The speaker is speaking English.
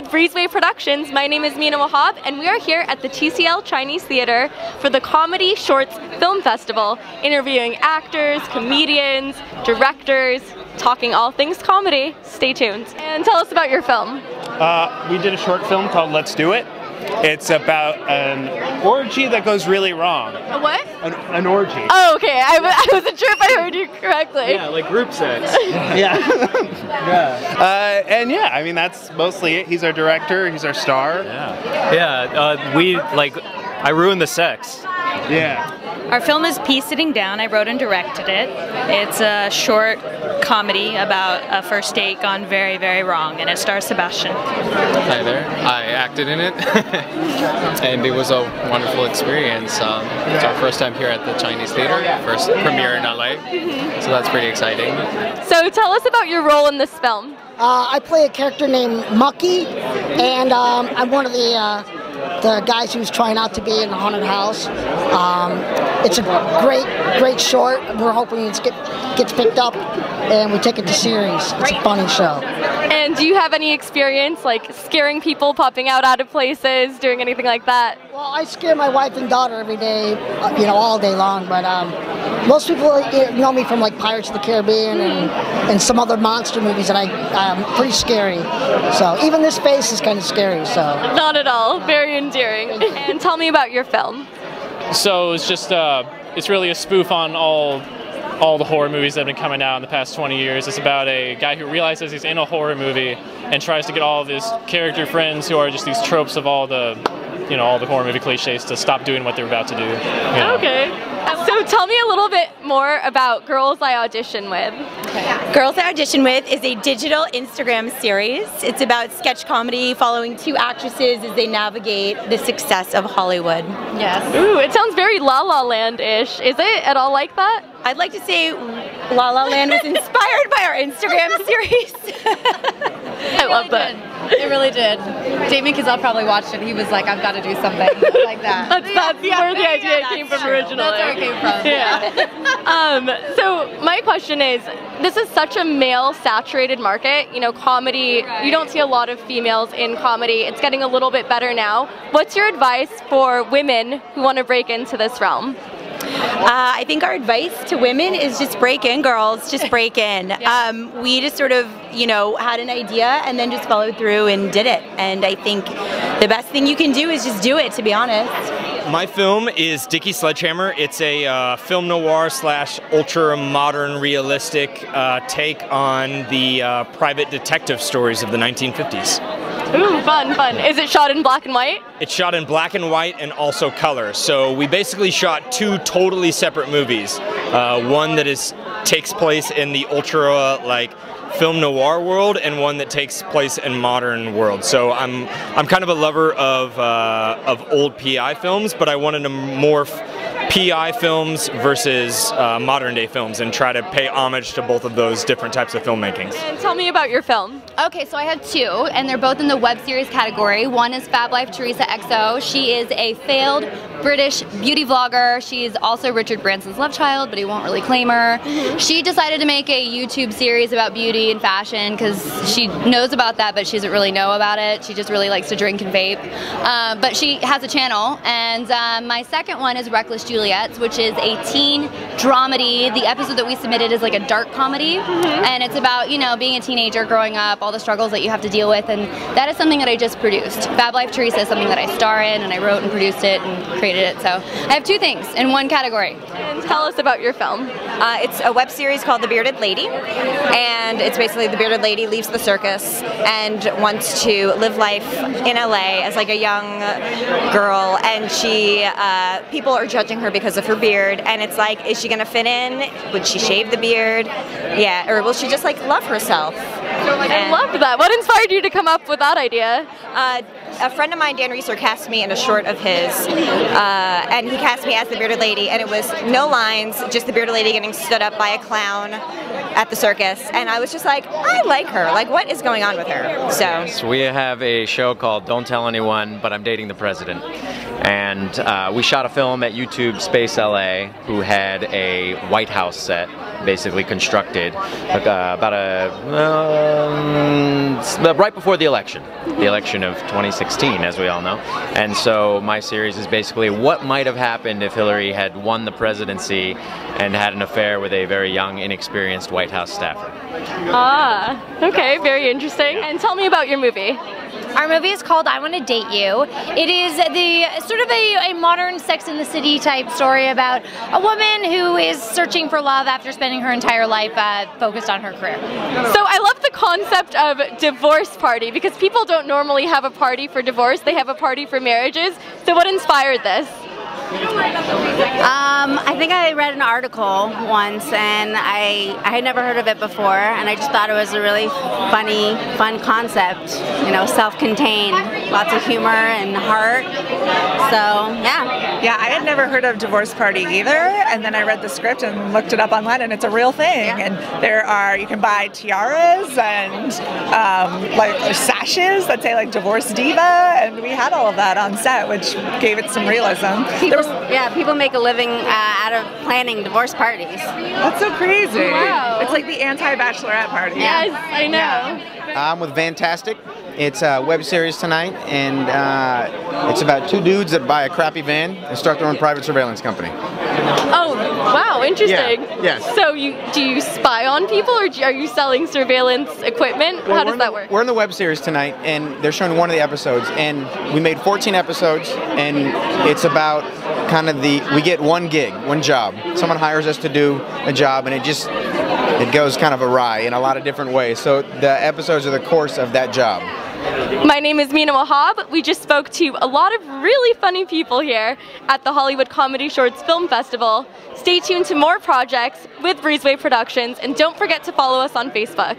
with Breezeway Productions. My name is Mina Wahab, and we are here at the TCL Chinese Theater for the Comedy Shorts Film Festival, interviewing actors, comedians, directors, talking all things comedy. Stay tuned. And tell us about your film. We did a short film called Let's Do It. It's about an orgy that goes really wrong. A what? An orgy. Oh, okay. I wasn't sure if I heard you correctly. Yeah, like group sex. Yeah. And yeah, I mean, that's mostly it. He's our director, he's our star. I ruined the sex. Yeah. Our film is Pea Sitting Down. I wrote and directed it. It's a short comedy about a first date gone very, very wrong, and it stars Sebastian. Hi there. I acted in it, and it was a wonderful experience. It's our first time here at the Chinese Theater, first premiere in LA, so that's pretty exciting. So tell us about your role in this film. I play a character named Mucky, and I'm one of the guys who's trying out to be in the haunted house. It's a great short. We're hoping it gets picked up and we take it to series. It's a funny show. And do you have any experience like scaring people, popping out of places, doing anything like that? Well, I scare my wife and daughter every day, all day long, but most people know me from like Pirates of the Caribbean and some other monster movies that I'm pretty scary. So even this face is kind of scary. So not at all. Very endearing. And tell me about your film. So it's just it's really a spoof on all the horror movies that have been coming out in the past 20 years. It's about a guy who realizes he's in a horror movie and tries to get all of his character friends who are just these tropes of all the horror movie cliches to stop doing what they're about to do. Okay. So tell me a little bit more about Girls I Audition With. Girls I Audition With is a digital Instagram series. It's about sketch comedy following two actresses as they navigate the success of Hollywood. Yes. Ooh, it sounds very La La Land-ish. Is it at all like that? I'd like to say La La Land was inspired by our Instagram series. I love that. It really did. Damien Chazelle probably watched it. He was like, I've got to do something like that. That's where the idea came from originally. That's where it came from. Yeah. So my question is, this is such a male-saturated market. Comedy, you don't see a lot of females in comedy. It's getting a little bit better now. What's your advice for women who want to break into this realm? I think our advice to women is just break in, girls, just break in. Yeah. We just sort of, had an idea and then just followed through and did it. And I think the best thing you can do is just do it, to be honest. My film is Dickie Sledgehammer. It's a film noir / ultra modern realistic take on the private detective stories of the 1950s. Ooh, fun. Is it shot in black and white? It's shot in black and white and also color. So we basically shot two totally separate movies. One that takes place in the ultra film noir world, and one that takes place in modern world. So I'm kind of a lover of old PI films, but I wanted to morph PI films versus modern day films and try to pay homage to both of those different types of filmmakings. And tell me about your film. Okay, so I have two, and they're both in the web series category. One is Fab Life Teresa XO. She is a failed British beauty vlogger. She is also Richard Branson's love child, but he won't really claim her. She decided to make a YouTube series about beauty and fashion because she knows about that, but she doesn't really know about it. She just really likes to drink and vape. But she has a channel, and my second one is Reckless Juliets, which is a teen dramedy. The episode that we submitted is like a dark comedy, and it's about, being a teenager growing up, all the struggles that you have to deal with, and that is something that I just produced. Fab Life Teresa is something that I star in, and I wrote and produced it and created it, so I have two things in one category. And tell us about your film. It's a web series called The Bearded Lady, and it's basically the bearded lady leaves the circus and wants to live life in LA as like a young girl, and people are judging her because of her beard, and it's like, is she gonna fit in? Would she shave the beard? Yeah, or will she just love herself? I loved that. What inspired you to come up with that idea? A friend of mine, Dan Reeser, cast me in a short of his, and he cast me as the bearded lady, and it was no lines, just the bearded lady getting stood up by a clown at the circus, and I was just like, I like her. What is going on with her? So We have a show called Don't Tell Anyone, but I'm Dating the President. And we shot a film at YouTube Space LA, who had a White House set basically constructed right before the election of 2016, as we all know. And so my series is basically what might have happened if Hillary had won the presidency and had an affair with a very young, inexperienced White House staffer. Ah, okay, very interesting. And tell me about your movie. Our movie is called I Want to Date You. It is the sort of a modern Sex and the City type story about a woman who is searching for love after spending her entire life focused on her career. So I love the concept of divorce party because people don't normally have a party for divorce, they have a party for marriages. So what inspired this? I think I read an article once and I had never heard of it before, and I just thought it was a really fun concept, you know, self-contained, lots of humor and heart, so yeah. Yeah, I had never heard of Divorce Party either, and then I read the script and looked it up online, and it's a real thing, and you can buy tiaras and like sashes that say like Divorce Diva, and we had all of that on set, which gave it some realism. People make a living out of planning divorce parties. That's so crazy. Wow. It's like the anti-bachelorette party. Yes, I know. Yeah. I'm with Fantastic. It's a web series tonight, and it's about two dudes that buy a crappy van and start their own private surveillance company. Oh, wow, interesting. Yeah. Yes. So do you spy on people, or are you selling surveillance equipment? Well, how does that work? We're in the web series tonight, and they're showing one of the episodes, and we made 14 episodes, and it's about kind of we get one gig, one job. Someone hires us to do a job, and it goes kind of awry in a lot of different ways. So the episodes are the course of that job. My name is Mina Wahab. We just spoke to a lot of really funny people here at the Hollywood Comedy Shorts Film Festival. Stay tuned to more projects with Breezeway Productions, and don't forget to follow us on Facebook.